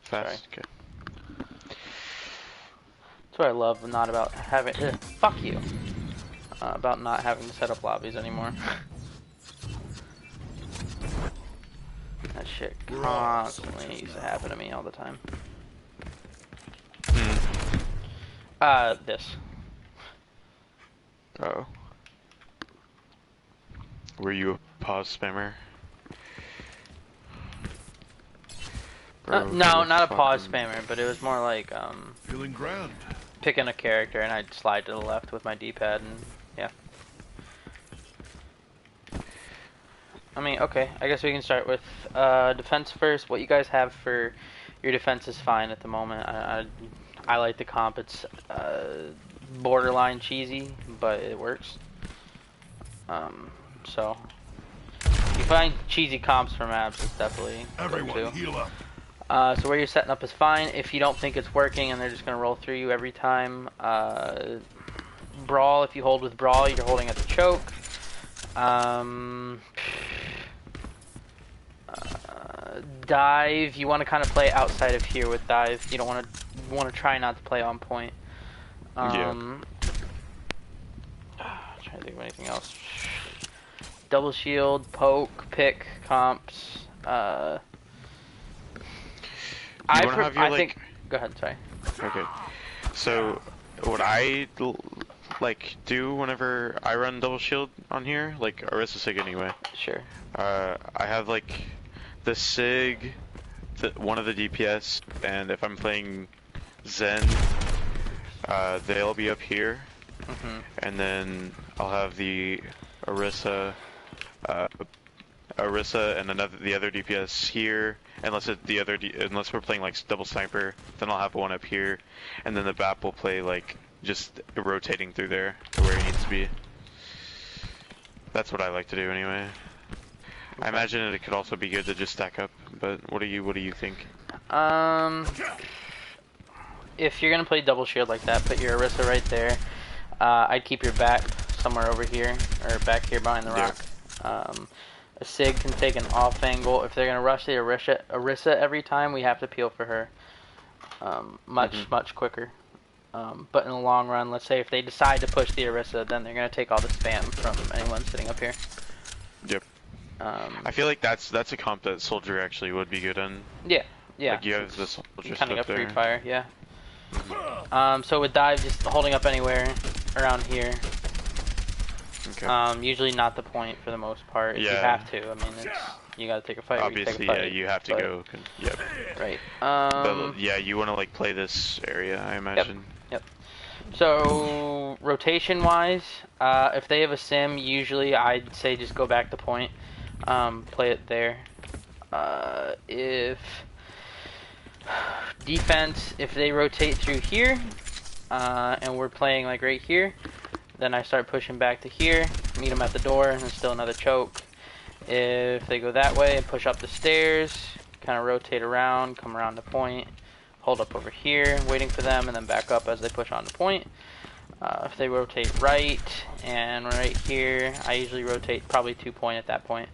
Fast. Okay. That's what I love not about having. Fuck you. About not having to set up lobbies anymore. That shit constantly used to happen to me all the time. This. Oh. Were you a pause spammer? Bro, No, not a pause spammer, but it was more like Feeling grand. picking a character and I'd slide to the left with my D-pad and yeah. I mean, okay, I guess we can start with defense first. What you guys have for your defense is fine at the moment. I like the comp. It's borderline cheesy, but it works. So if you find cheesy comps for maps, it's definitely Everyone, good too. heal up. So where you're setting up is fine. If you don't think it's working and they're just going to roll through you every time, Brawl, if you hold with Brawl, you're holding at the choke. Dive, you want to kind of play outside of here with Dive. You don't want to try not to play on point. Yeah. Trying to think of anything else. Double shield, poke, pick, comps. I think. Go ahead. Sorry. Okay. So, what I do whenever I run double shield on here, like Orisa Sig anyway. Sure. I have like the Sig, one of the DPS, and if I'm playing Zen, they'll be up here, and then I'll have the Orisa and the other DPS here. Unless we're playing like double sniper, then I'll have one up here, and then the BAP will play like just rotating through there to where he needs to be. That's what I like to do anyway. I imagine it could also be good to just stack up, but what do you think? If you're gonna play double shield like that, put your Orisa right there. I'd keep your back somewhere over here, or back here behind the rock. A Sig can take an off angle. If they're gonna rush the Orisa every time, we have to peel for her. Much quicker. But in the long run, let's say if they decide to push the Orisa, then they're gonna take all the spam from anyone sitting up here. Yep. I feel like that's a comp that Soldier actually would be good in. Yeah. Like you have the Soldier kind of got there. free fire, yeah. So with Dive, just holding up anywhere around here. Okay. Usually not the point for the most part. If you have to, I mean, you gotta take a fight. Obviously, you take a fight, you have to go. Yep. Right. But, yeah, you want to like play this area, I imagine. Yep. So rotation-wise, if they have a sim, usually I'd say just go back to point, play it there. If defense, if they rotate through here, and we're playing like right here, then I start pushing back to here, meet them at the door, and then still another choke. If they go that way and push up the stairs, kind of rotate around, come around the point, hold up over here, waiting for them, and then back up as they push on the point. If they rotate right and right here, I usually rotate probably 2 point at that point.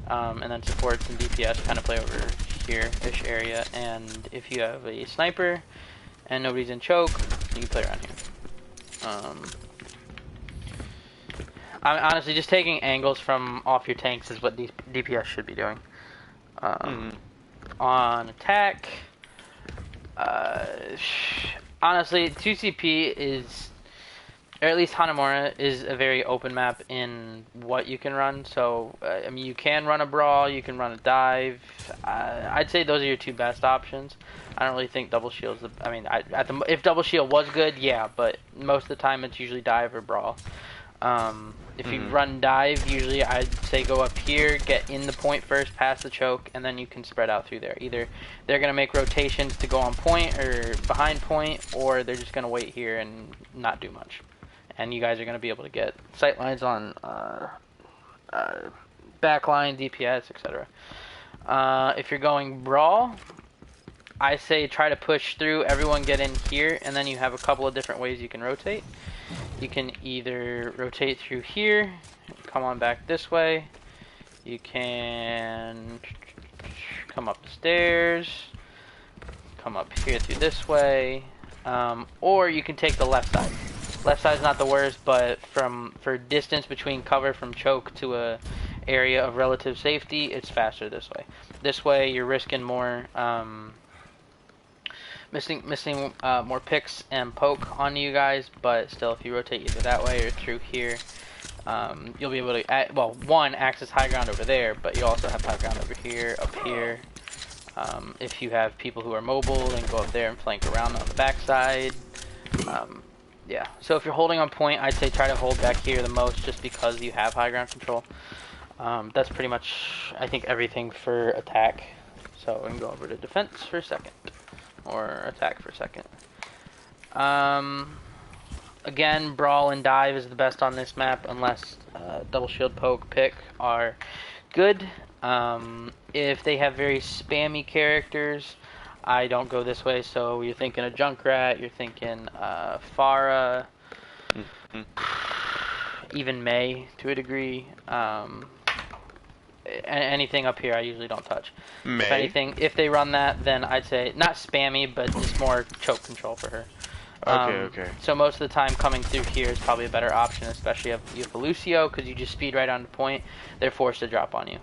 And then supports and DPS kind of play over here-ish area. And if you have a sniper and nobody's in choke, you can play around here. Honestly, just taking angles from off your tanks is what DPS should be doing. On attack, honestly, 2CP is, or at least Hanamura is a very open map in what you can run. So, I mean, you can run a Brawl, you can run a Dive. I'd say those are your two best options. I don't really think Double Shield's I mean, if Double Shield was good, yeah, but most of the time it's usually Dive or Brawl. If you run Dive, usually I'd say go up here, get in the point first, pass the choke, and then you can spread out through there. Either they're going to make rotations to go on point or behind point, or they're just going to wait here and not do much. And you guys are going to be able to get sight lines on backline, DPS, etc. If you're going Brawl, I say try to push through, everyone get in here, and then you have a couple of different ways you can rotate. You can either rotate through here, come on back this way. You can come up the stairs, come up here through this way, or you can take the left side. Left side's not the worst, but for distance between cover from choke to a area of relative safety, it's faster this way. This way, you're risking more, missing more picks and poke on you guys, but still, if you rotate either that way or through here, you'll be able to, well, one, access high ground over there, but you also have high ground over here, up here. If you have people who are mobile, then go up there and flank around on the backside. Yeah, so if you're holding on point, I'd say try to hold back here the most, just because you have high ground control. That's pretty much, I think, everything for attack. So we can go over to defense for a second, or attack for a second. Again, brawl and dive is the best on this map, unless double shield, poke, pick are good. If they have very spammy characters, I don't go this way. So you're thinking a Junkrat, you're thinking Pharah, even Mei to a degree. Anything up here I usually don't touch. Mei? If anything, if they run that, then I'd say not spammy, but just more choke control for her. Okay. So most of the time coming through here is probably a better option, especially if you have a Lucio, because you just speed right on the point. They're forced to drop on you.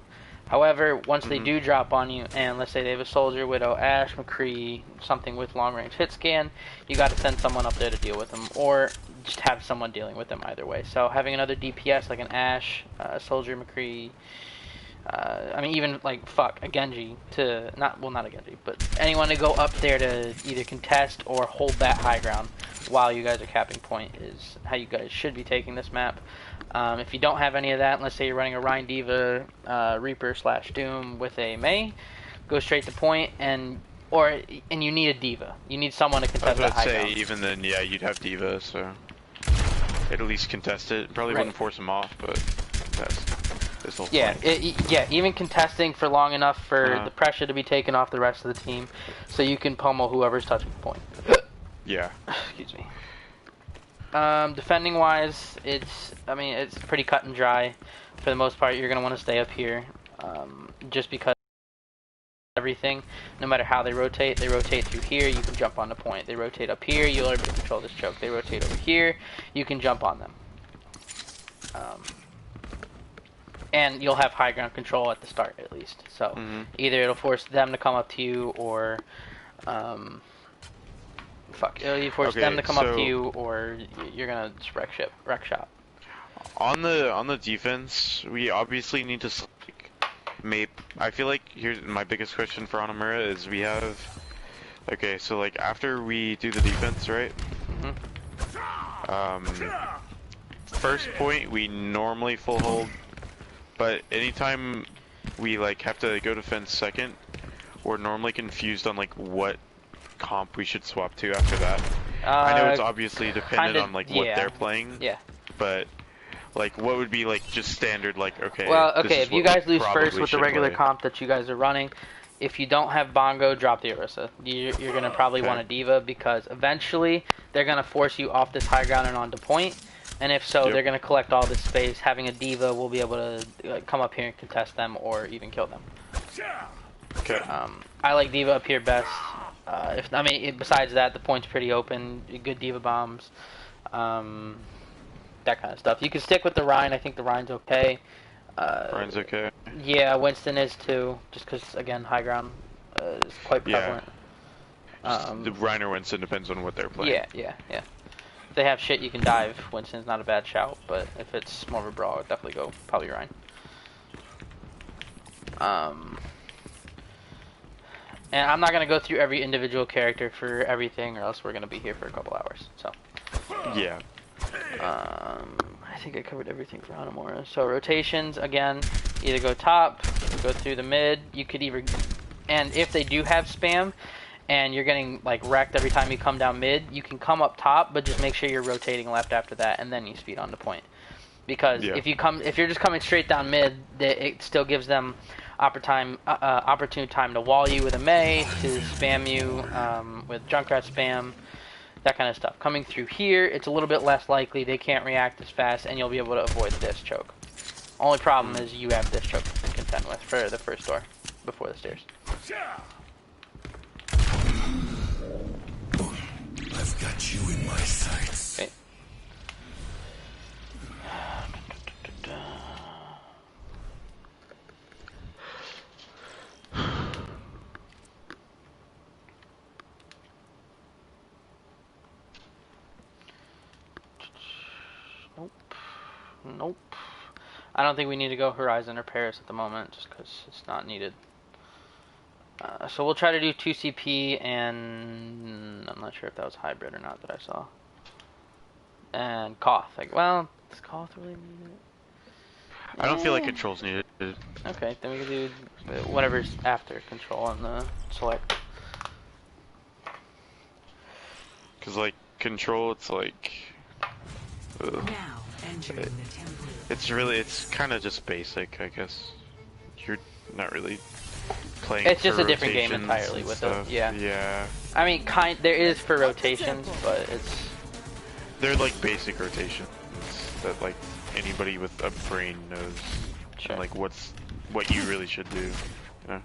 However, once they do drop on you, and let's say they have a Soldier, Widow, Ashe, McCree, something with long-range hit scan, you got to send someone up there to deal with them, or just have someone dealing with them either way. So having another DPS like an Ashe, Soldier, McCree, I mean, even like a Genji to not a Genji, but anyone to go up there to either contest or hold that high ground while you guys are capping point is how you guys should be taking this map. If you don't have any of that, let's say you're running a Rein Diva, Reaper / Doom with a Mei, go straight to point, and you need a Diva. You need someone to contest that high ground. I would say even then, yeah, you'd have Diva, so at least contest it. Probably wouldn't force him off, but contest. Yeah, even contesting for long enough for the pressure to be taken off the rest of the team, so you can pummel whoever's touching the point. Yeah. Excuse me. Defending wise, it's pretty cut and dry. For the most part, you're gonna want to stay up here, just because everything, no matter how they rotate through here, you can jump on the point. They rotate up here, you'll be able to control this choke. They rotate over here, you can jump on them. And you'll have high ground control at the start, at least. So either it'll force them to come up to you, or you force them to come up to you, or you're gonna just wreck shop. On the defense, we obviously need to I feel like here's my biggest question for Hanamura is we have. Okay, so like after we do the defense, right? First point we normally full hold. But anytime we like have to go defense second, we're normally confused on like what comp we should swap to after that. I know it's obviously dependent on like what they're playing. Yeah. But like what would be like just standard like okay. Well, okay, if you guys lose first with the regular comp that you guys are running, if you don't have Bongo, drop the Orisa. You're gonna probably want a Diva, because eventually they're gonna force you off this high ground and onto point. And if so, they're going to collect all this space. Having a Diva will be able to come up here and contest them, or even kill them. Okay. I like Diva up here best. Besides that, the point's pretty open. Good Diva bombs. That kind of stuff. You can stick with the Rein. I think the Rein's okay. Rein's okay. Yeah, Winston is too. Just because, again, high ground is quite prevalent. The Rein or Winston depends on what they're playing. Yeah. If they have shit you can dive, Winston's not a bad shout, but if it's more of a brawl, I'd definitely go probably Rein. And I'm not going to go through every individual character for everything, or else we're going to be here for a couple hours. So. Yeah. I think I covered everything for Hanamura. So rotations, again, either go top, go through the mid. You could either, and if they do have spam, and you're getting like wrecked every time you come down mid, you can come up top, but just make sure you're rotating left after that, and then you speed on the point. Because if you're just coming straight down mid, it still gives them opportune time to wall you with a Mei, to spam you with Junkrat spam, that kind of stuff. Coming through here, it's a little bit less likely. They can't react as fast, and you'll be able to avoid this choke. Only problem is you have this choke to contend with for the first door before the stairs. Nope. I don't think we need to go Horizon or Paris at the moment, just because it's not needed. So we'll try to do 2 CP, and I'm not sure if that was hybrid or not that I saw. And Koth. Like, well, does Koth really need it? I don't feel like control's needed. Okay, then we can do whatever's after control on the select. Cause like control, it's like. Now entering the temple. It's kind of just basic, I guess. You're not really playing. It's just for a different game rotations entirely and with stuff. it. Yeah. Yeah. I mean, there is for rotations, but it's. They're like basic rotations that like anybody with a brain knows. Sure. And, like what you really should do. You know?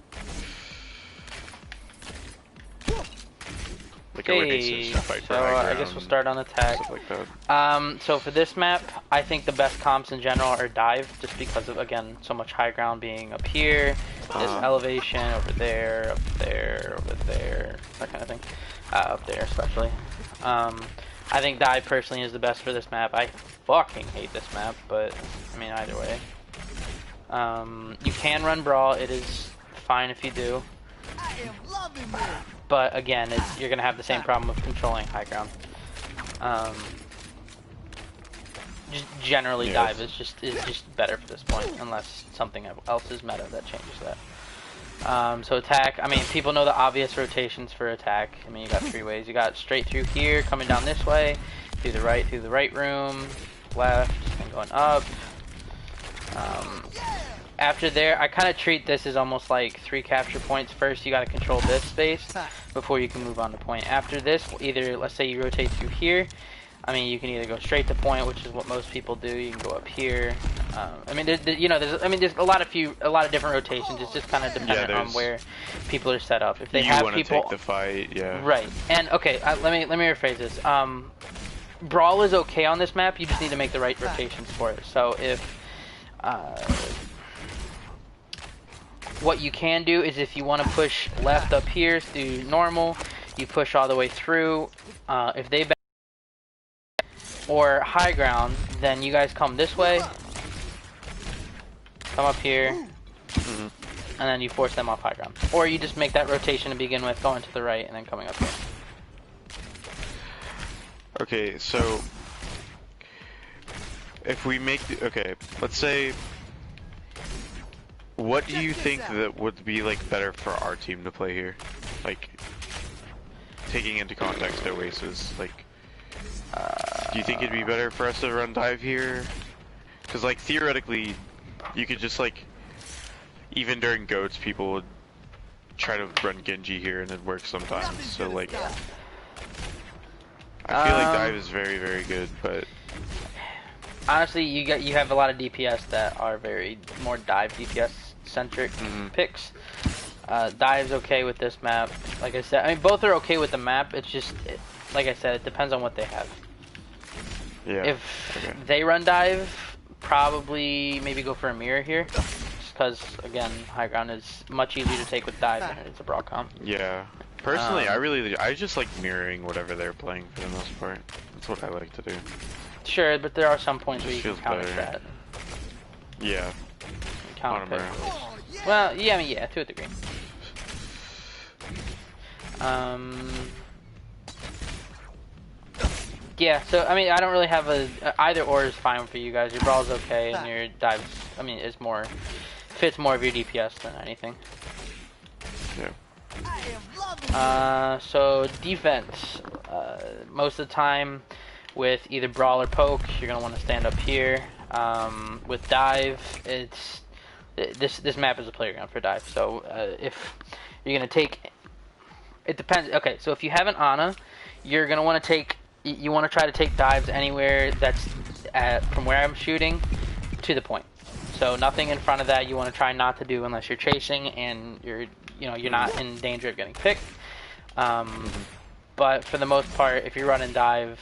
Like a Okay, race, fight for so high I guess we'll ground, start on attack. stuff like that. So for this map, I think the best comps in general are dive, just because of, again, so much high ground being up here, this elevation, over there, over there, that kind of thing. Up there especially. I think dive personally is the best for this map. I fucking hate this map, but I mean either way. You can run brawl, it is fine if you do. But again, you're gonna have the same problem with controlling high ground. Just generally, dive is just better for this point, unless something else is meta that changes that. So attack. I mean, people know the obvious rotations for attack. I mean, you got 3 ways. You got straight through here, coming down this way, through the right room, left, and going up. After there, I kind of treat this as almost like 3 capture points. First, you got to control this space before you can move on to point. After this, either, let's say you rotate through here. I mean, you can either go straight to point, which is what most people do. You can go up here. I mean, there's a lot of different rotations. It's just kind of dependent on where people are set up. If they have people, take the fight, yeah. Right. And okay, let me rephrase this. Brawl is okay on this map. You just need to make the right rotations for it. So if what you can do is if you want to push left up here through normal, you push all the way through. If they back or high ground, then you guys come this way, come up here, and then you force them off high ground. Or you just make that rotation to begin with, going to the right, and then coming up here. Okay, so if we make let's say, what do you think that would be like better for our team to play here? Like, taking into context Oasis, like, do you think it'd be better for us to run dive here? Because like theoretically, you could just like, even during goats, people would try to run Genji here and it works sometimes. So like, I feel like dive is very, very good, but honestly, you have a lot of DPS that are very more dive DPS centric picks. Dive's okay with this map. Like I said, I mean both are okay with the map. It's just, like I said, it depends on what they have. yeah. If they run dive, probably maybe go for a mirror here, just because again, high ground is much easier to take with dive than it's a brawl comp. Yeah. Personally, I just like mirroring whatever they're playing for the most part. That's what I like to do. Sure, but there are some points where you can Feels counter better. that. Yeah. Counter On a pick. mirror. Well, yeah, I mean, yeah, to a degree. Yeah, so I mean, I don't really have either or is fine for you guys. Your brawl's okay, and your dives, I mean, is fits more of your DPS than anything. Yeah. So defense, most of the time with either brawl or poke, you're gonna want to stand up here. With dive, this map is a playground for dive. So if you're gonna take, it depends. Okay, so if you have an Ana, you're gonna want to take. You want to try to take dives anywhere that's from where I'm shooting to the point. So nothing in front of that you want to try not to do unless you're chasing and you're not in danger of getting picked. But for the most part, if you're running dive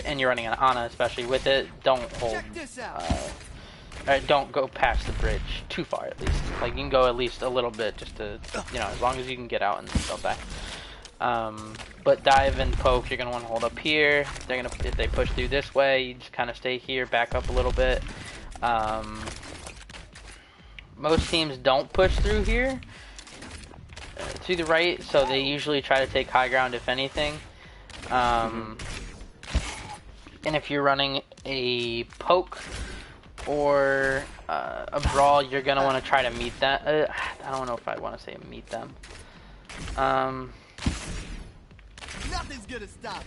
and you're running an Ana, especially with it, don't go past the bridge too far at least. Like you can go at least a little bit just to, as long as you can get out and don't die. But dive and poke, you're gonna want to hold up here. If they push through this way, you just kind of stay here, back up a little bit. Most teams don't push through here to the right, so they usually try to take high ground if anything. And if you're running a poke or a brawl, you're gonna want to try to meet that. I don't know if I want to say meet them. Nothing's gonna stop.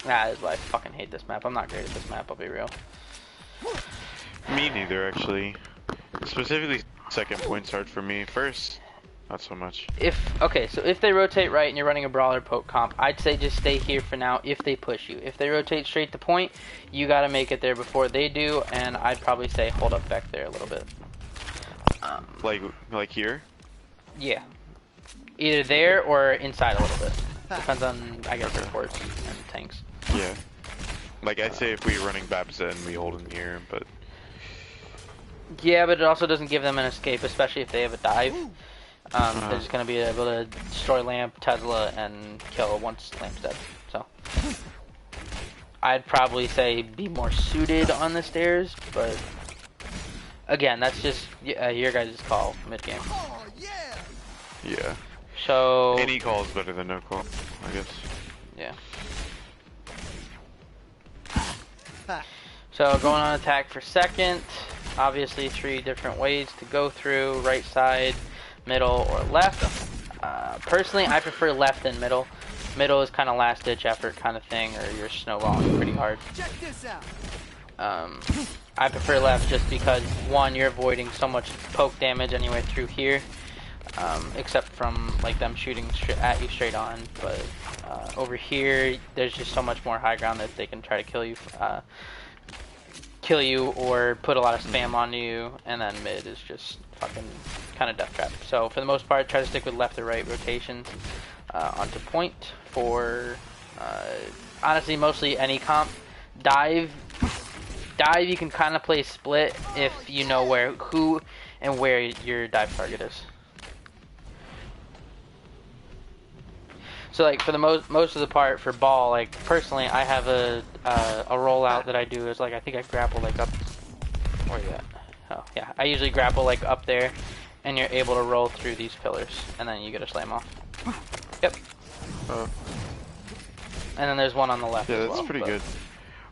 That is why I fucking hate this map. I'm not great at this map, I'll be real. Me neither, actually. Specifically, second point's hard for me. First, not so much. Okay, so if they rotate right and you're running a brawler poke comp, I'd say just stay here for now if they push you. If they rotate straight to point, you gotta make it there before they do, and I'd probably say hold up back there a little bit. Like here? Yeah. Either there or inside a little bit. Depends on, I guess, supports and tanks. Yeah. Like, I'd say if we're running Babza and we hold in here, but... Yeah, but it also doesn't give them an escape, especially if they have a dive. They're just going to be able to destroy Lamp, Tesla, and kill once Lamp's dead. So, I'd probably say be more suited on the stairs, but... Again, that's just your guys' call mid-game. Oh yeah. Yeah. So... Any call is better than no call, I guess. Yeah. So going on attack for second, obviously 3 different ways to go through: right side, middle, or left. Personally, I prefer left and middle. Middle is kind of last ditch effort kind of thing, or you're snowballing pretty hard. Check this out. I prefer left just because, one, you're avoiding so much poke damage anyway through here, except from like them shooting at you straight on. But over here, there's just so much more high ground that they can try to kill you or put a lot of spam on you, and then mid is just fucking kind of death trap. So for the most part, try to stick with left or right rotations onto point for honestly mostly any comp. Dive you can kind of play split if you know who and where your dive target is. So like for the most of the part for ball, like personally I have a rollout that I do is like I think I grapple like up, where are you at? Oh yeah, I usually grapple like up there, and you're able to roll through these pillars, and then you get a slam off. Yep. And then there's one on the left. Yeah, as that's well, pretty good.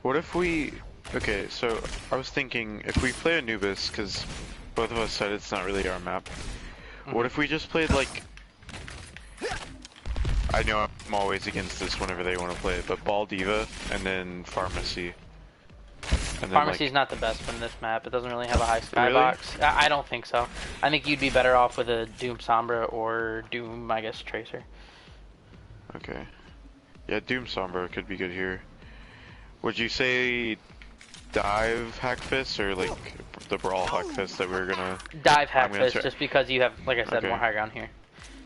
What if we... Okay, so I was thinking if we play Anubis, because both of us said it's not really our map. What if we just played like... I know I'm always against this whenever they want to play it, but Ball Diva and then Pharmacy. And then, Pharmacy's not the best in this map. It doesn't really have a high Really? skybox. I don't think so. I think you'd be better off with a Doom Sombra or Doom, I guess, Tracer. Okay. Yeah, Doom Sombra could be good here. Would you say dive Hackfist or like the Brawl Hackfist that we're gonna... Dive I'm gonna Hackfist, try- just because you have, like I said, Okay. more high ground here.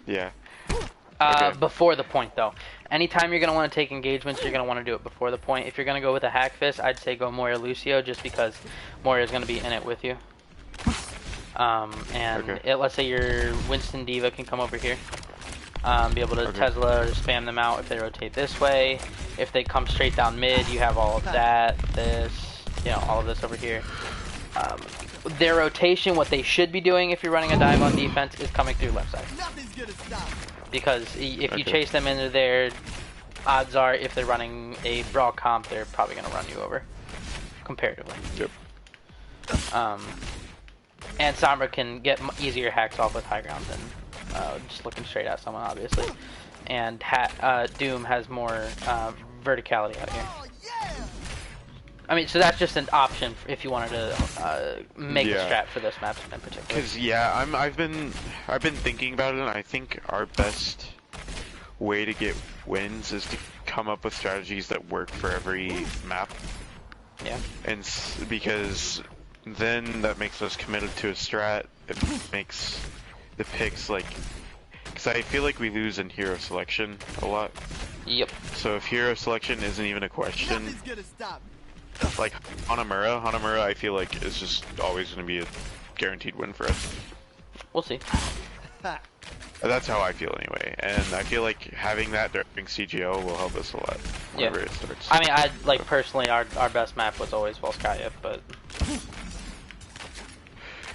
Yeah. Okay. Before the point, though. Anytime you're going to want to take engagements, you're going to want to do it before the point. If you're going to go with a Hackfist, I'd say go Moira Lucio, just because Moira is going to be in it with you. Let's say your Winston Diva can come over here. Be able to Tesla or spam them out if they rotate this way. If they come straight down mid, you have all of that, all of this over here. Their rotation, what they should be doing if you're running a dive on defense, is coming through left side. Nothing's gonna stop. Because if you chase them into there, odds are if they're running a brawl comp, they're probably going to run you over, comparatively. Yep. And Sombra can get easier hacks off with high ground than just looking straight at someone, obviously. And Doom has more verticality out here. Oh yeah. I mean, so that's just an option if you wanted to make a strat for this map in particular. Because I've been thinking about it, and I think our best way to get wins is to come up with strategies that work for every map. Yeah. And because then that makes us committed to a strat. It makes the picks like, because I feel like we lose in hero selection a lot. Yep. So if hero selection isn't even a question, Nothing's gonna stop. like Hanamura I feel like is just always going to be a guaranteed win for us. We'll see. That's how I feel anyway, and I feel like having that during CGO will help us a lot whenever it starts. I mean, I like personally, our best map was always Volskaya, but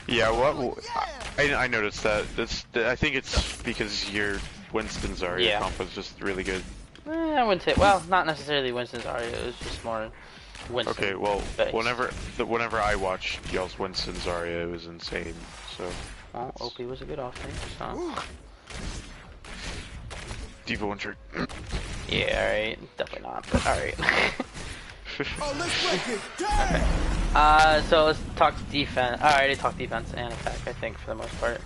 Yeah, I noticed that. I think it's because your Winston Zarya comp was just really good. I wouldn't say. Well, not necessarily Winston Zarya. It was just more Winston. Okay, well, based. whenever I watched y'all's Winston Zarya, it was insane. So. Well, OP was a good offense. So. D.Va one trick. Yeah, alright. Definitely not, but alright. Oh, let's break it. Damn! So let's talk defense. I already talked defense and attack, I think, for the most part.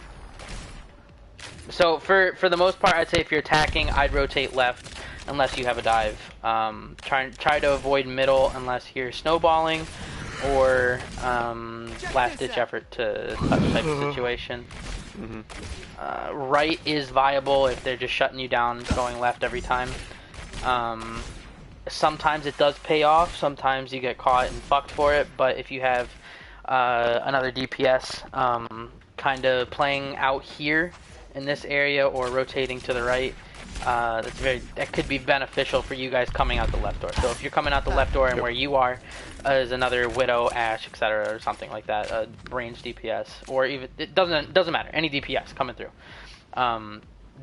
So for the most part, I'd say if you're attacking, I'd rotate left unless you have a dive. Try to avoid middle unless you're snowballing or last ditch effort to touch type of situation. Right is viable if they're just shutting you down, going left every time. Sometimes it does pay off. Sometimes you get caught and fucked for it. But if you have another DPS kind of playing out here in this area or rotating to the right, that could be beneficial for you guys coming out the left door. So if you're coming out the left door and where you are is another Widow, Ashe, etc., or something like that, a range DPS, or even it doesn't matter, any DPS coming through.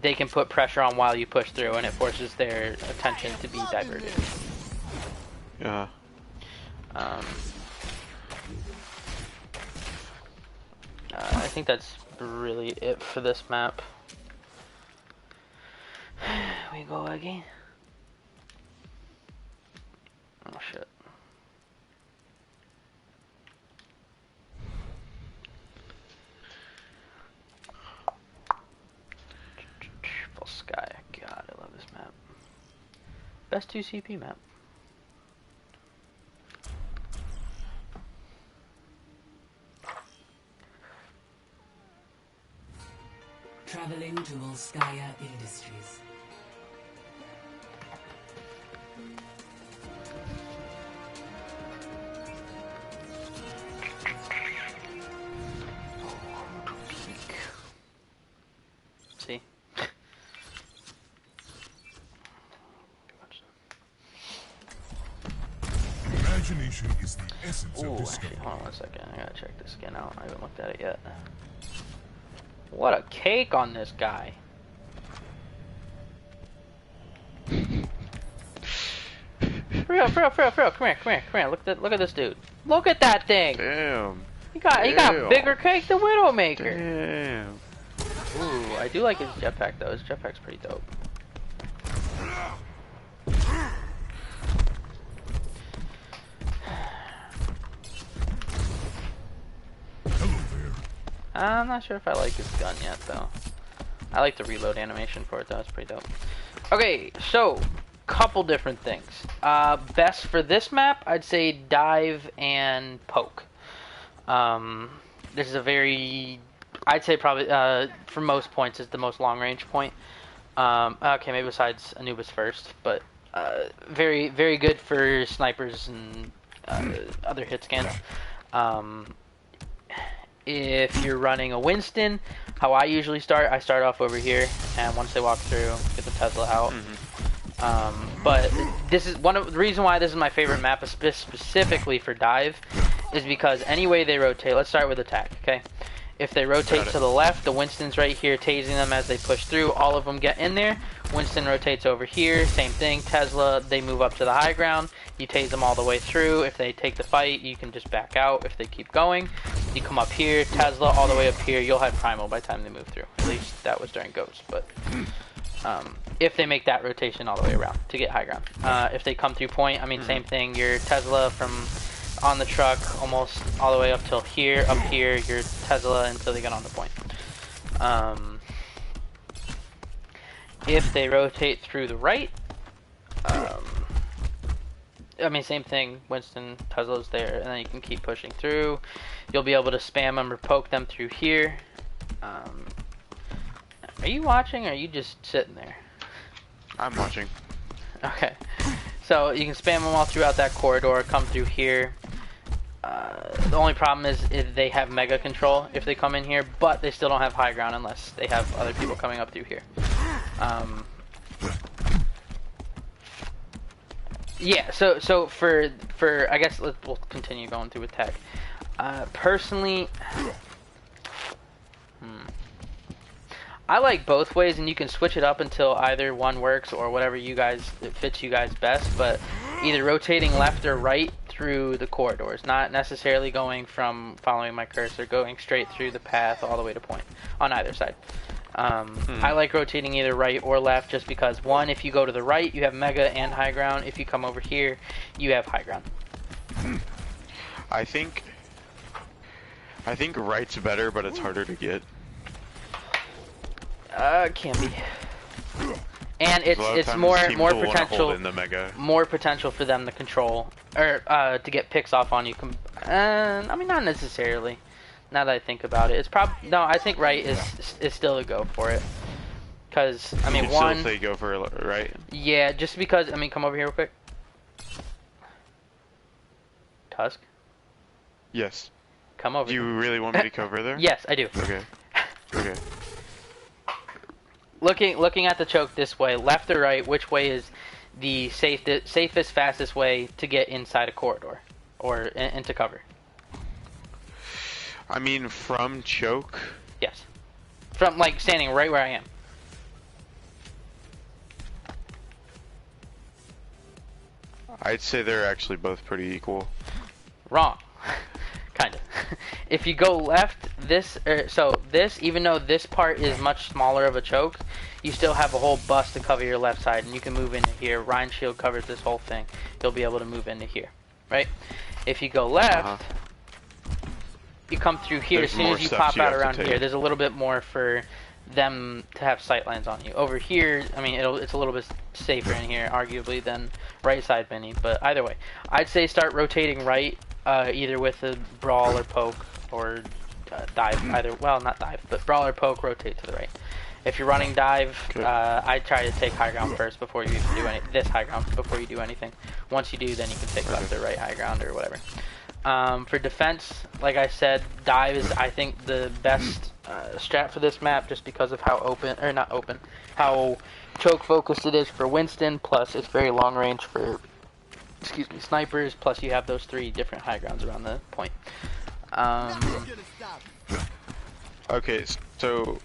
They can put pressure on while you push through, and it forces their attention to be diverted. Yeah. I think that's really it for this map. We go again. Oh shit. Volskaya, God, I love this map. Best 2CP map. Traveling to Volskaya Industries. See? Imagination is the essence Ooh, of actually, discovery. hold on one second. I gotta check this skin out. I haven't looked at it yet. What a cake on this guy. For real. Come here. Look at this dude. Look at that thing. Damn. He got bigger cake than Widowmaker. Damn. Ooh, I do like his jetpack though. His jetpack's pretty dope. Hello there. I'm not sure if I like his gun yet though. I like the reload animation for it though. It's pretty dope. Okay, so couple different things. Best for this map, I'd say dive and poke. This is a very, I'd say probably for most points is the most long range point. Okay, maybe besides Anubis first, but very good for snipers and other hit scans. If you're running a Winston, how I usually start, I start off over here, and once they walk through, get the Tesla out. But this is one of the reason why this is my favorite map, specifically for dive, is because any way they rotate. Let's start with attack, okay? If they rotate to the left, the Winston's right here tasing them as they push through. All of them get in there. Winston rotates over here, same thing. Tesla, they move up to the high ground. You tase them all the way through. If they take the fight, you can just back out. If they keep going, you come up here. Tesla all the way up here. You'll have primal by the time they move through. At least that was during Ghost, but if they make that rotation all the way around to get high ground. If they come through point, I mean, same thing. Your Tesla from on the truck almost all the way up till here, up here, your Tesla until they get on the point. If they rotate through the right, I mean, same thing. Winston, Tesla's there, and then you can keep pushing through. You'll be able to spam them or poke them through here. Are you watching, or are you just sitting there? I'm watching. Okay. So you can spam them all throughout that corridor, come through here. The only problem is if they have mega control if they come in here, but they still don't have high ground unless they have other people coming up through here. Yeah, so for I guess we'll continue going through with tech. Personally, I like both ways, and you can switch it up until either one works or whatever it fits you guys best. But either rotating left or right through the corridors, not necessarily going from following my cursor, going straight through the path all the way to point on either side. I like rotating either right or left just because, one, if you go to the right, you have mega and high ground. If you come over here, you have high ground. I think right's better, but it's harder to get. Can be. And it's more potential in the mega. More potential for them to control or to get picks off on you. I mean, not necessarily. Now that I think about it, it's probably no. I think right is still a go for it. Cause I mean, one. Still say go for right. Yeah, just because I mean, come over here real quick. Tusk. Yes. Come over. Do you really want me to cover there? Yes, I do. Okay. Okay. Looking at the choke this way, left or right, which way is the safest, fastest way to get inside a corridor or into cover? I mean, from choke? Yes. From, like, standing right where I am. I'd say they're actually both pretty equal. Wrong. Kind of. If you go left, this, even though this part is much smaller of a choke, you still have a whole bust to cover your left side, and you can move into here. Ryan Shield covers this whole thing. You'll be able to move into here, right? If you go left, you come through here. As soon as you pop out around here, there's a little bit more for them to have sight lines on you. Over here, I mean, it's a little bit safer in here, arguably, than right side mini. But either way, I'd say start rotating right, either with a brawl or poke or dive. Either, well, not dive, but brawl or poke, rotate to the right. If you're running dive, I'd try to take high ground first before you even do this high ground before you do anything. Once you do, then you can take left or right high ground or whatever. For defense, like I said, dive is, I think, the best strat for this map just because of how how choke focused it is for Winston, plus it's very long range for, snipers, plus you have those 3 different high grounds around the point. Okay, so...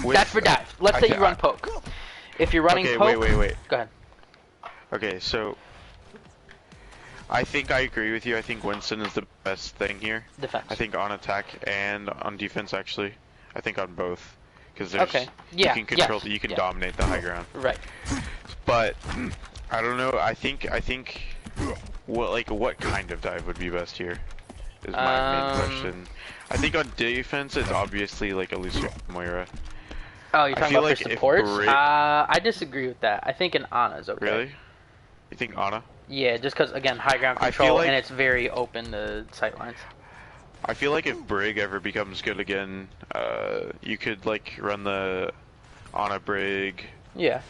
That's for dive. Let's say you run poke. If you're running poke... wait. Go ahead. Okay, so... I think I agree with you. I think Winston is the best thing here. Defense. I think on attack and on defense, actually. I think on both. Because you can control, you can dominate the high ground. Right. But, I don't know, I think... What kind of dive would be best here? Is my main question. I think on defense, it's obviously like a Lucio Moira. Oh, you're talking about for support? I disagree with that. I think an Ana is okay. Really? You think Ana? Yeah, just because, again, high ground control, and it's very open to sightlines. I feel like if Brig ever becomes good again, you could, like, run the Ana Brig. Yeah.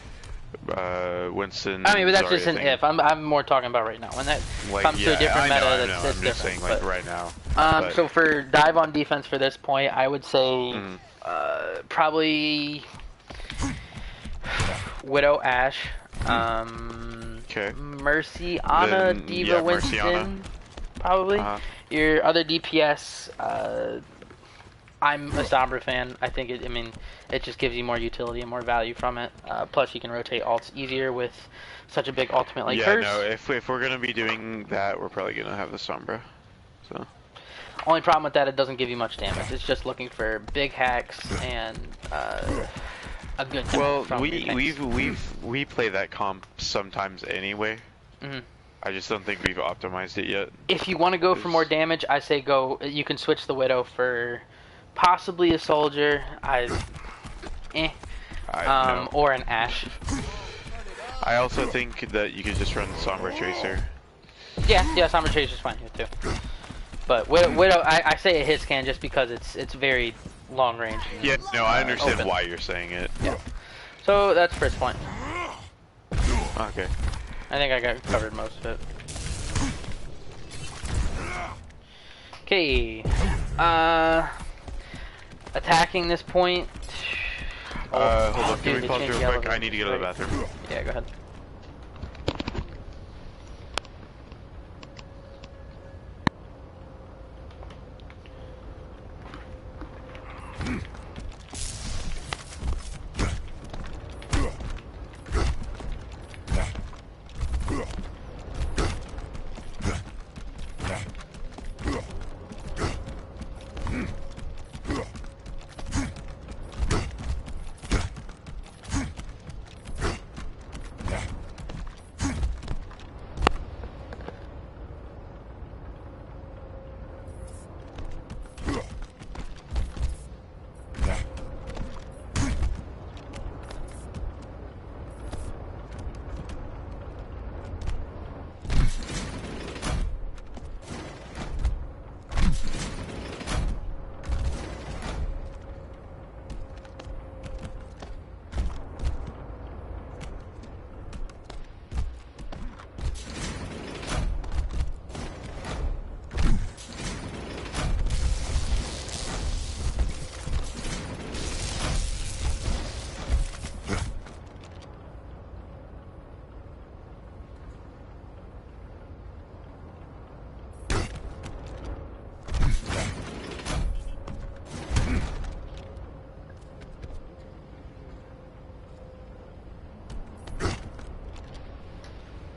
Winston. I mean, but that's just an if. I'm more talking about right now. When that comes to a different meta, that's I'm just saying, like, right now. So for dive on defense for this point, I would say probably Widow Ashe. Okay. Mercy, Ana, D.Va, Winston, probably. Your other DPS, I'm a Sombra fan. I think it just gives you more utility and more value from it. Plus, you can rotate alts easier with such a big ultimate like Curse. Yeah, no, if we're gonna be doing that, we're probably gonna have the Sombra. So. Only problem with that, it doesn't give you much damage. It's just looking for big hacks and a good. Well, we play that comp sometimes anyway. I just don't think we've optimized it yet. If you want to go for more damage, I say go. You can switch the Widow for possibly a Soldier. Or an Ashe. I also think that you could just run the Sombra Tracer. Yeah, Sombra Tracer's fine here too. But Widow, I say a hit scan just because it's very long range. Yeah, no, I understand why you're saying it. Yeah. So that's first point. Okay. I think I got covered most of it. Okay. Attacking this point. Hold on, can dude, we pause they real changed quick? the I need to go to the elevator. bathroom. Yeah, go ahead.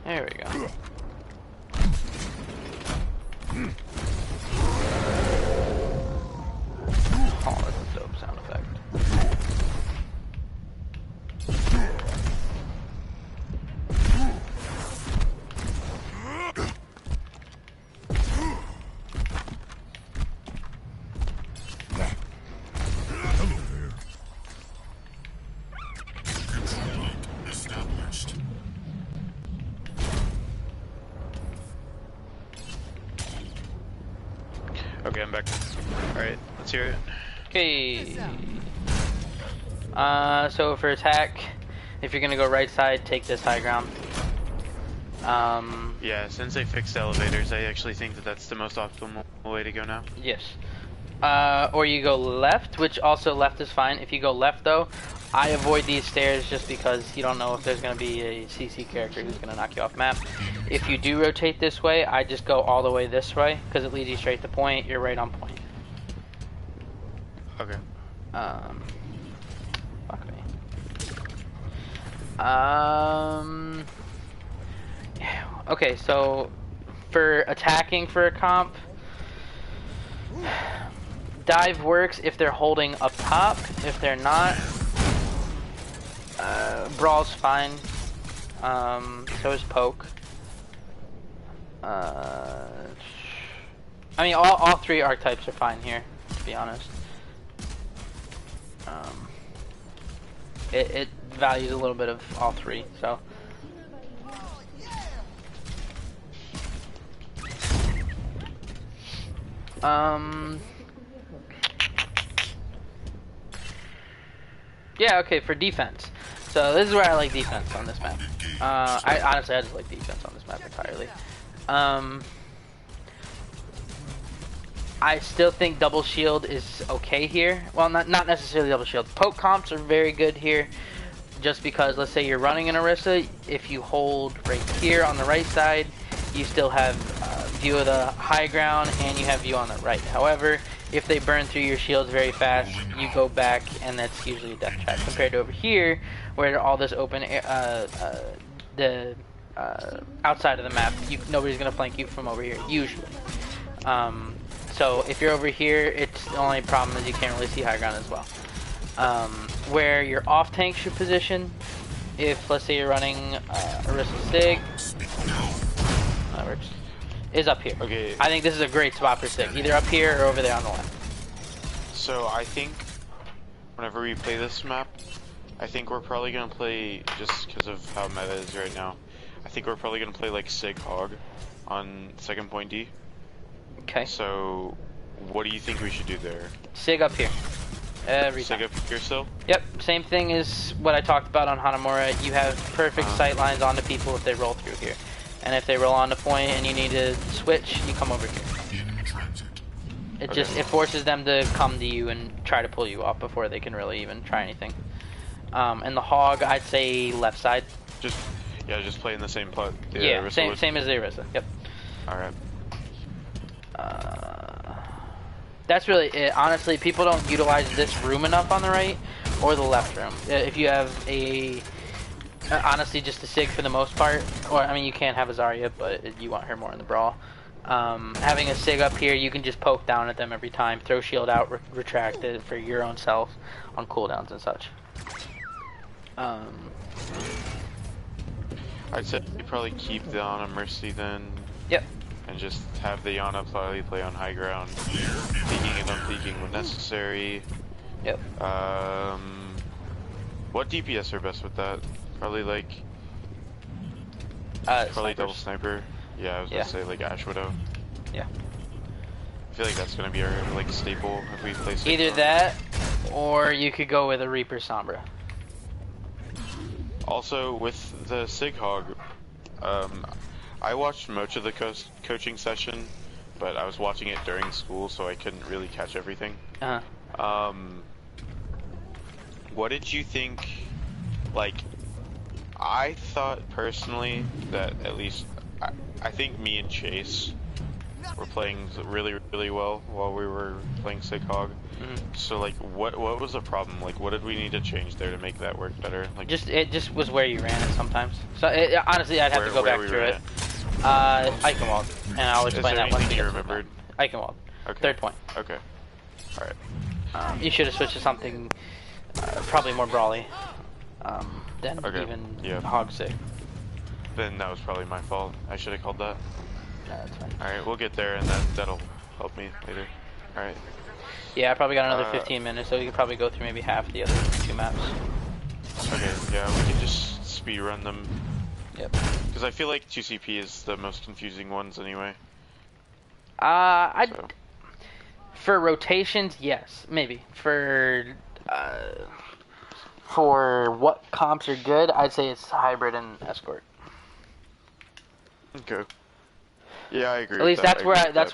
There we go. Oh, that's a dope sound effect. Hello there. Control link established. Okay, I'm back. Alright, let's hear it. Okay. So for attack, if you're gonna go right side, take this high ground. Yeah, since they fixed the elevators, I actually think that that's the most optimal way to go now. Yes. Or you go left, which also left is fine. If you go left though, I avoid these stairs just because you don't know if there's going to be a CC character who's going to knock you off map. If you do rotate this way, I just go all the way this way because it leads you straight to point. You're right on point. Okay. Fuck me. Okay, so for attacking for a comp, dive works if they're holding up top. If they're not, brawl's fine. So is poke. I mean, all three archetypes are fine here, to be honest. It values a little bit of all three, so. Yeah, okay, for defense. So this is where I like defense on this map. I honestly just like defense on this map entirely. I still think double shield is okay here. Well, not necessarily double shield. Poke comps are very good here. Just because, let's say you're running an Orisa, if you hold right here on the right side, you still have view of the high ground and you have view on the right. However, if they burn through your shields very fast, you go back and that's usually a death trap. Compared to over here, where all this open, outside of the map, nobody's gonna flank you from over here, usually. So if you're over here, it's the only problem is you can't really see high ground as well. Where your off tank should position, if let's say you're running Orisa Sig, that works, is up here. Okay. I think this is a great spot for Sig, either up here or over there on the left. So I think whenever we play this map, I think we're probably gonna play, just because of how meta is right now, I think we're probably gonna play like Sig Hog on second point D. Okay. So what do you think we should do there? Sig up here. Every Sig time. up here still? Yep, same thing as what I talked about on Hanamura. You have perfect sight lines onto people if they roll through here. And if they roll onto point and you need to switch, you come over here. In transit. It Okay. just it forces them to come to you and try to pull you off before they can really even try anything. And the hog, I'd say left side. Just playing the same plot. Yeah, same as the Orisa. Yep. All right. That's really it. Honestly, people don't utilize this room enough on the right or the left room. If you have a honestly just a Sig for the most part, or I mean you can have a Zarya, but you want her more in the brawl. Having a Sig up here, you can just poke down at them every time, throw shield out, retract it for your own self on cooldowns and such. I'd say you probably keep the Ana Mercy then. Yep. And just have the Ana probably play on high ground, peeking and unpeeking when necessary. Yep. What DPS are best with that? Probably like probably snipers. double sniper. Yeah, I was gonna say like Ash Widow. Yeah. I feel like that's gonna be our like staple if we play. Either that, or you could go with a Reaper Sombra. Also with the Sig Hog, I watched much of the coaching session, but I was watching it during school, so I couldn't really catch everything. What did you think? Like, I thought personally that at least I think me and Chase were playing really well while we were playing Sig Hog. So like, what was the problem? Like, what did we need to change there to make that work better? Like, it just was where you ran it sometimes. So honestly, I'd have to go back through it. Eichenwald, and I'll explain that once we get to it. Eichenwald. Okay. Third point. Okay. All right. You should have switched to something probably more brawly than even Hog Sig. Then that was probably my fault. I should have called that. No, that's fine. All right, we'll get there, and that'll help me later. All right. Yeah, I probably got another 15 minutes, so we could probably go through maybe half the other 2 maps. Okay, yeah, we can just speed run them. Yep. Because I feel like 2CP is the most confusing ones anyway. For rotations, yes, maybe. For what comps are good, I'd say it's Hybrid and Escort. Okay. Yeah, I agree. At least that's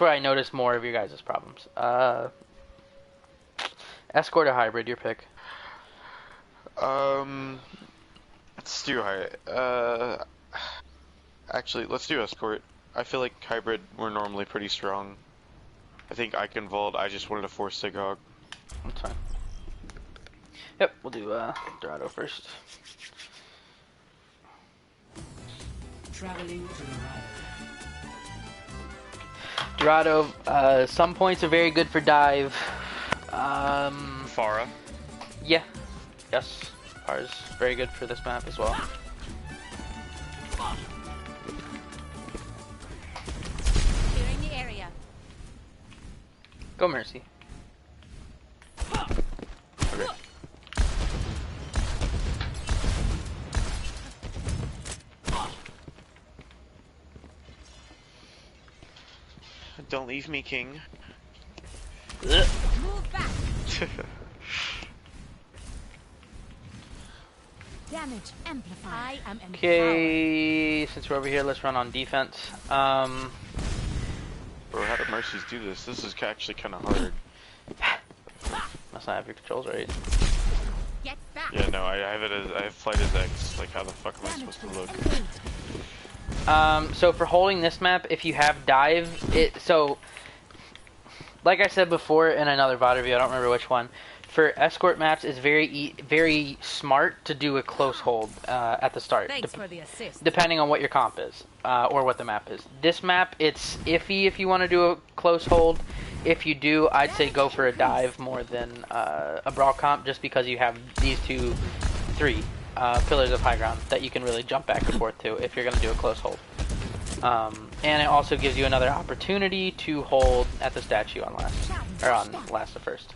where I noticed more of your guys' problems. Escort or Hybrid, your pick. Let's do actually, let's do Escort. I feel like Hybrid we're normally pretty strong. I think Eichenwald, I just wanted to force Sig Hog. That's fine. Yep, we'll do Dorado first. Traveling to Dorado, some points are very good for dive. Pharah. Yeah. Yes. Pharah's very good for this map as well. Clearing the area. Go Mercy. Okay. Don't leave me, King. Move back. Damage amplified. I am empowered. Okay, since we're over here, let's run on defense. Bro, how do Mercies do this? This is actually kind of hard. Must not have your controls right. Get back. Yeah, no, I have flight as X. Like, how the fuck am I supposed to look? So for holding this map, if you have dive, like I said before in another VOD review, I don't remember which one, for escort maps, it's very smart to do a close hold at the start. Thanks for the assist. Depending on what your comp is, or what the map is. This map, it's iffy if you want to do a close hold. If you do, I'd say go for a dive more than a brawl comp, just because you have these three pillars of high ground that you can really jump back and forth to if you're going to do a close hold. And it also gives you another opportunity to hold at the statue on last to first.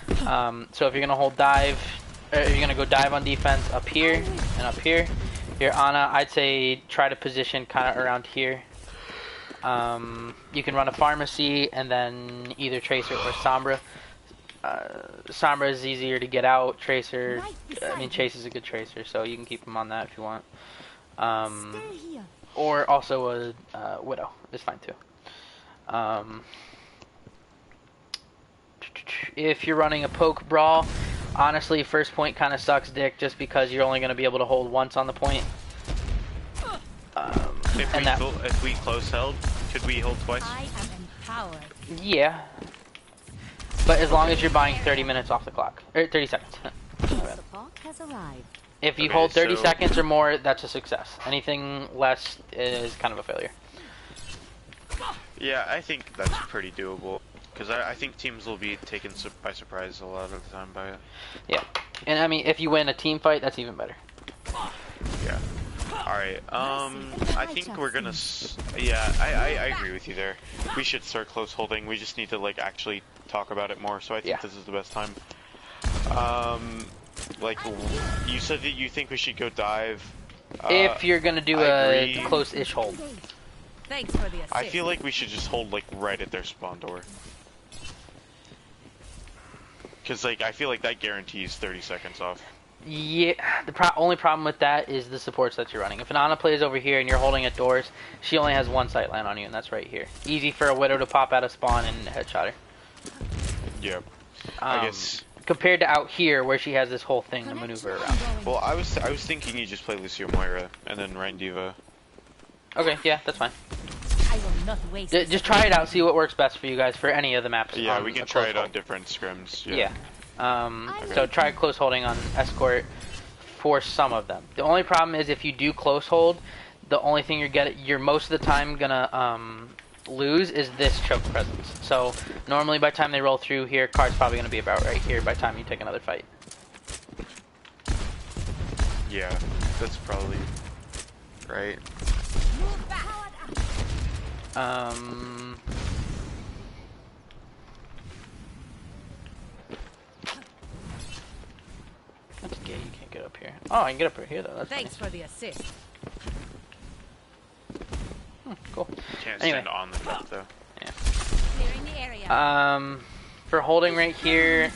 So if you're going to hold dive, or you're going to go dive on defense up here and up here, your Ana, I'd say try to position kind of around here. You can run a pharmacy and then either Tracer or Sombra. Sombra is easier to get out. Tracer, I mean Chase is a good Tracer, so you can keep him on that if you want. Or also a Widow is fine too. if you're running a poke brawl, honestly, first point kind of sucks dick just because you're only going to be able to hold once on the point. If we close held, could we hold twice? I am empowered. Yeah. But as long as you're buying 30 minutes off the clock. Or 30 seconds. Support has arrived. If you Okay, hold 30 so- seconds or more, that's a success. Anything less is kind of a failure. Yeah, I think that's pretty doable. Because I think teams will be taken by surprise a lot of the time by it. Yeah. And I mean, if you win a team fight, that's even better. Yeah. Alright, I think we're gonna... Yeah, I agree with you there. We should start close holding. We just need to, like, actually talk about it more. So I think this is the best time. Like, you said that you think we should go dive. If you're going to do I a agree. close-ish hold. Thanks for the assist. I feel like we should just hold, like, right at their spawn door. Because, like, I feel like that guarantees 30 seconds off. Yeah, the only problem with that is the supports that you're running. If an Ana plays over here and you're holding at doors, she only has one sight line on you, and that's right here. Easy for a Widow to pop out of spawn and headshot her. Yeah. I guess... Compared to out here, where she has this whole thing to maneuver around. Well, I was thinking you just play Lucio Moira, and then Rein Diva. Okay, yeah, that's fine. I will not waste. Just try it out, see what works best for you guys for any of the maps. Yeah, on we can a try close it on hold. different scrims. Yeah. So try close holding on Escort for some of them. The only problem is if you do close hold, the only thing you're most of the time gonna lose is this choke presence. So normally by the time they roll through here, card's probably gonna be about right here by the time you take another fight. Yeah, that's probably right. That's gay, you can't get up here. Oh, I can get up here though, that's Thanks funny. for the assist. Cool. Can't Anyway. stand on the jump though. Clearing the area. For holding right here,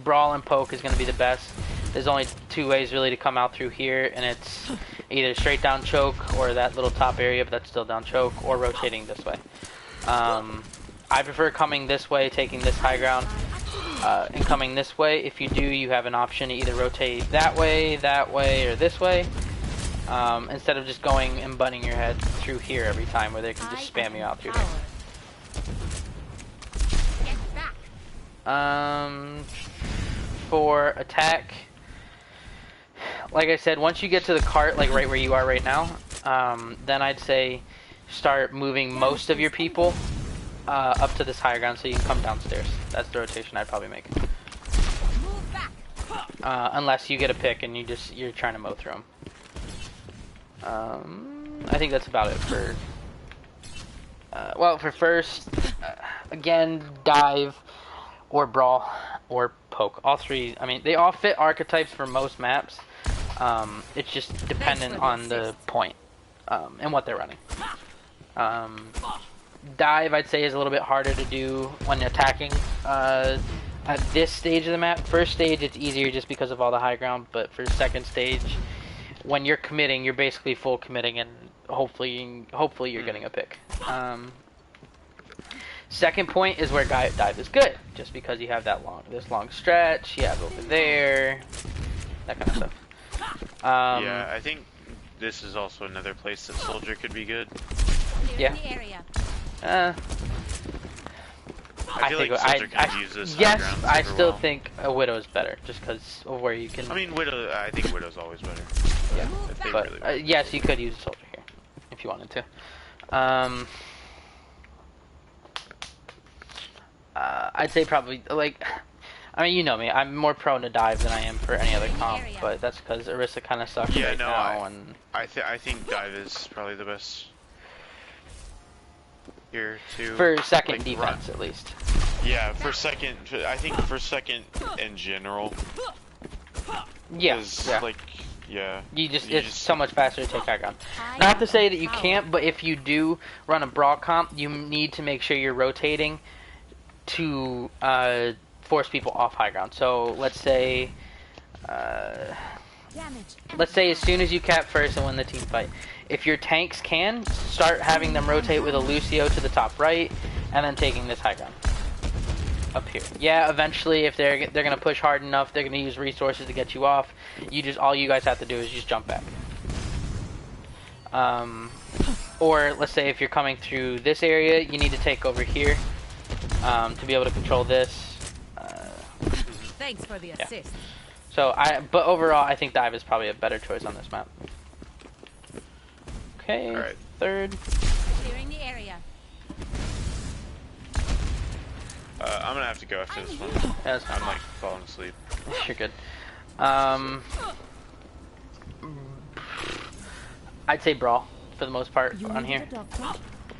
brawl and poke is going to be the best. There's only two ways really to come out through here, and it's either straight down choke or that little top area, but that's still down choke, or rotating this way. I prefer coming this way, taking this high ground, and coming this way. If you do, you have an option to either rotate that way, or this way, instead of just going and butting your head through here every time, where they can just spam you out through here. Get back. For attack, like I said, once you get to the cart, like right where you are right now, then I'd say start moving most of your people up to this higher ground so you can come downstairs. That's the rotation I'd probably make. Move back. Unless you get a pick and you're trying to mow through them. I think that's about it for. Well, for first, again, dive or brawl or poke. All three. I mean, they all fit archetypes for most maps. It's just dependent on the point and what they're running. Dive, I'd say, is a little bit harder to do when attacking at this stage of the map. First stage, it's easier just because of all the high ground, but for second stage, when you're committing, you're basically full committing, and hopefully you're getting a pick. Second point is where dive is good, just because you have this long stretch, you have over there, that kind of stuff. Yeah, I think this is also another place that Soldier could be good. Yeah. The area. I feel like Soldier can use this high yes, ground I super still well. think a Widow is better, just because of where you can. I mean, Widow. I think Widow's always better. Yeah, If they but really yes, you could use a Soldier here if you wanted to. I'd say probably like. I mean, you know me. I'm more prone to dive than I am for any other comp, but that's because Orisa kind of sucks Yeah, right no, now. And I think dive is probably the best here too. for second like, defense, at least. Yeah, for second. I think for second in general. Yeah, 'cause, yeah. Like, yeah. It's so much faster to take high ground. Not to say that you can't, but if you do run a brawl comp, you need to make sure you're rotating to force people off high ground. So let's say as soon as you cap first and win the team fight, if your tanks can, start having them rotate with a Lucio to the top right, and then taking this high ground. Up here. Yeah, eventually if they're gonna push hard enough, they're gonna use resources to get you off. All you guys have to do is just jump back. Or let's say if you're coming through this area, you need to take over here to be able to control this. Thanks for the assist. So but overall, I think dive is probably a better choice on this map. Okay, Alright. third. Clearing the area. I'm gonna have to go after this one. That's I'm fine. like falling asleep. You're good. I'd say brawl for the most part on here.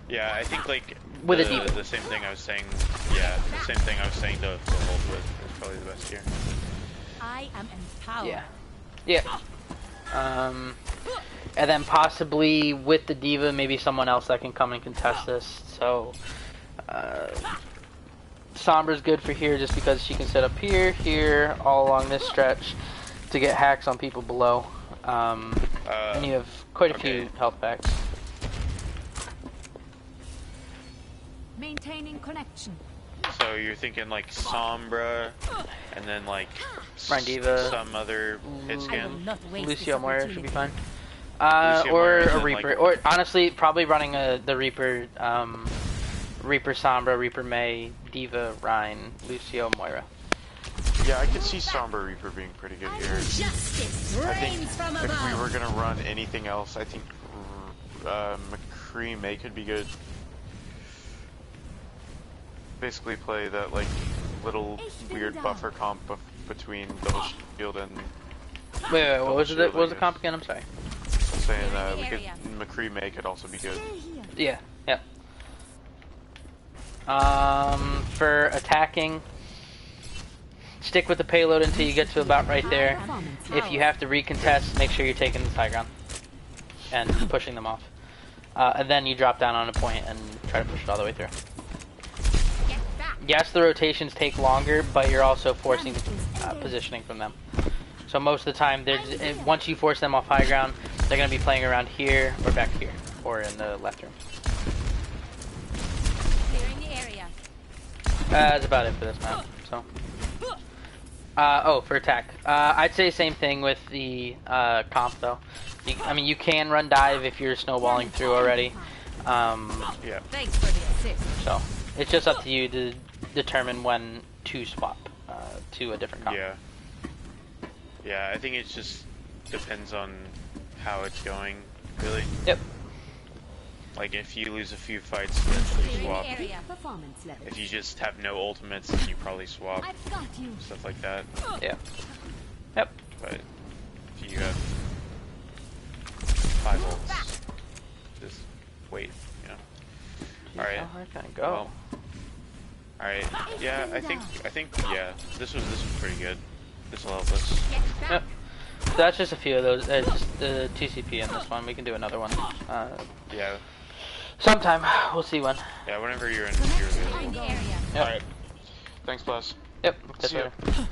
Yeah, I think like With a D.Va. the same thing I was saying. Yeah, the same thing I was saying to hold with is probably the best here. I am empowered. Yeah. And then possibly with the D.Va, maybe someone else that can come and contest this. So, Sombra's good for here just because she can set up here, all along this stretch to get hacks on people below. And you have quite a few health packs. Maintaining connection. So you're thinking like Sombra, and then like Ryan D.Va. some other hit I will scan. not waste Lucio this Moira should be fine. Lucio Or Moira, a and Reaper. like- Or honestly, probably running the Reaper, Reaper Sombra, Reaper May, D.Va, Ryan, Lucio Moira. Yeah, I could see Sombra Reaper being pretty good here. Justice I think reigns from if we above. were gonna run anything else, I think McCree May could be good. Basically play that like little weird buffer comp between double shield and Wait, what was Double it? shield, What was I the comp again? I'm sorry. saying McCree May could also be good. Yeah, yep. For attacking, stick with the payload until you get to about right there. If you have to recontest, make sure you're taking the high ground and pushing them off. And then you drop down on a point and try to push it all the way through. Get back. Yes, the rotations take longer, but you're also forcing positioning from them. So most of the time, once you force them off high ground, they're going to be playing around here or back here or in the left room. Clearing the area. That's about it for this map. So, oh, for attack, I'd say same thing with the comp though. I mean, you can run dive if you're snowballing through already. Yeah. Thanks for the assist. So it's just up to you to determine when to swap to a different comp. Yeah. Yeah, I think it just depends on how it's going, really. Yep. Like if you lose a few fights, then you Clearing swap. the area. Performance level. If you just have no ultimates, then you probably swap. I've got you. Stuff like that. Yeah. Yep. But if you have 5 ults, just wait, you know. Alright. Oh, I can go. Well, alright. Yeah, I think yeah, this was pretty good. This will help us. Get back. Yep. So that's just a few of those. Just the 2CP in this one. We can do another one. Yeah. Sometime. We'll see when. Yeah, whenever you're Clearing available. the area. Yep. Alright. Thanks, Bless. Yep. Catch See you ya. later.